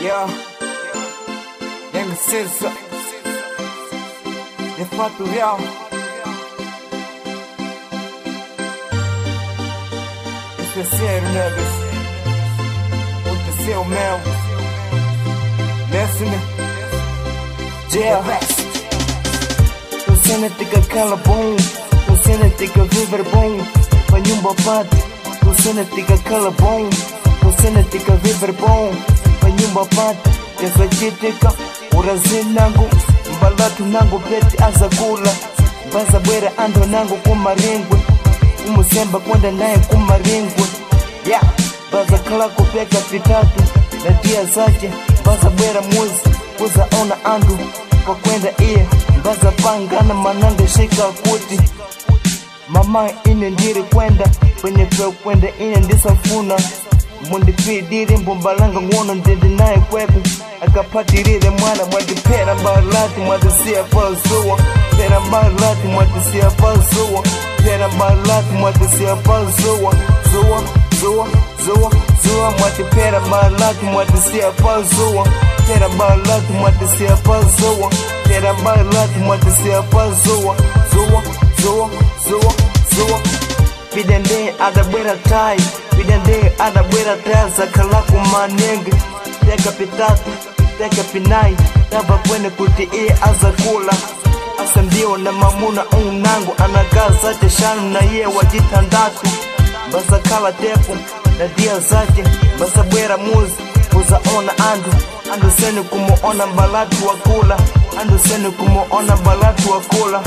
Yeah, Young Caesar, de fato real. Isso é sério, negas. Aconteceu mesmo. Listen, yeah. Tu cena tika kala bom, tu cena tika viver bom. Panyumba pati, tu cena tika kala bom, tu cena tika viver bom. Panyumba pati, kesa chitika, urazi nangu, mbalatu nangu peti azakula. Baza bwera ando nangu kumaringwe, umusemba kwenda naye kumaringwe. Yeah, baza kala kupeka pitatu, na dia zake, baza bwera muzi, kuza ona andu, kwa kwenda iye, baza pangana mananga shika kuti. Mama ine ndiri kwenda, penye peo kwenda ine ndisafuna. Mundi pidiri mbumbalanga ngono ndende nae kwepu. Akapatirire mwana mwadipera mbalati mwadisia pazuwa. Pera mbalati mwadisia pazuwa. Pera mbalati mwadisia pazuwa. Zuwa, zuwa, zuwa, zuwa mwadipera mbalati mwadisia pazuwa. Pera mbalati mwadisia pazuwa. Pera mbalati mwadisia pazuwa. Zuwa, zuwa, zuwa, zuwa. Pidende adabwera tai, pidende adabwera tai zakala kumanenge. Teka pitatu, teka pinai, taba kwene kuti iye azakula. Asa ndio na mamuna unangu, anagaa zake shanu na iye wajitandatu. Baza kala tepu, na dia zake, baza bwera muzi, uza ona andu. Andu senu kumuona mbalatu wakula, andu senu kumuona mbalatu wakula.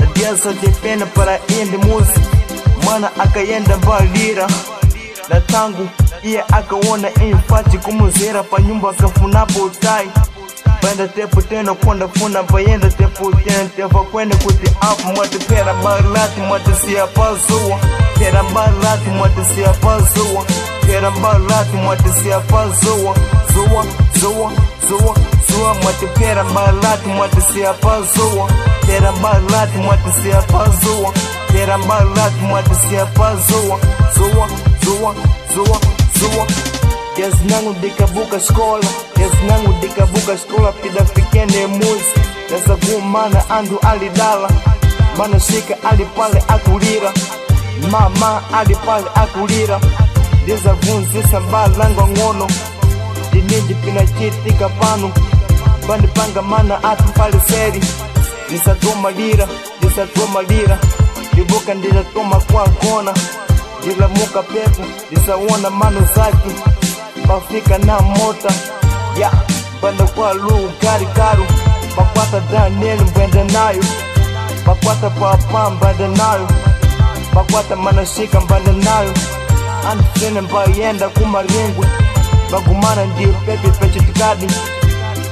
Na dia zake pena para indi muzi. Mwana akayenda mbalira, na tangu iye akawona infati kumuzera pa nyumba akafunapo utai. Benda tepu teno kwenda funa bayenda tepu teno tefa kwene kuti apu. Mwati pera mbalati mwati siya pazuwa. Pera mbalati mwati siya pazuwa. Pera mbalati mwati siya pazuwa. Zuwa, zuwa, zuwa, zuwa mwati pera mbalati mwati siya pazuwa. Pera mbalati mwati siya pazuwa. Pera mbalati mwati siya pazuwa. Zuwa, zuwa, zuwa, zuwa. Yes nangu dikabuka skola, yes nangu dikabuka skola. Pida fikene muzi, nasa kumana andu alidala. Mana shika alipale akulira, mama alipale akulira. Deza vunzi sambalanga ngono, diniji pina chitika panu. Bandi panga mana atu pale seri. Nisa toma lira, nisa toma lira. Dibuka ndila toma kwa kona. Dila muka pepu, nisa wana mano zaki. Bafika na mota, ya banda kwa luu gari karu. Bakwata Daniel mbenda nayo, bakwata papa mbenda nayo, bakwata manashika mbenda nayo. Anfene mbayenda kumaringwe, bagumana ndiyo pepe peche tikadi.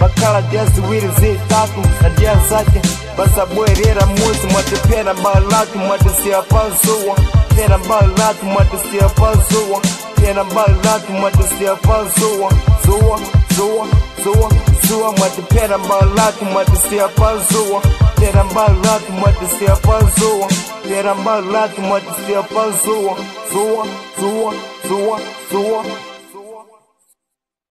Bakala dia ziwiri zitatu, na dia zake basa bwerera muzi. Mwate pera mbalati mwate siya pazuwa. Pera mbalati mwate siya pazuwa. Pera mbalati mwate siya pazuwa. Zuwa, zuwa, zuwa, zuwa mwate pera mbalati mwate siya pazuwa. Pera mbalati mwate siya pazuwa. Pera mbalati mwate siya pazuwa. Zuwa, zuwa, zuwa, zuwa.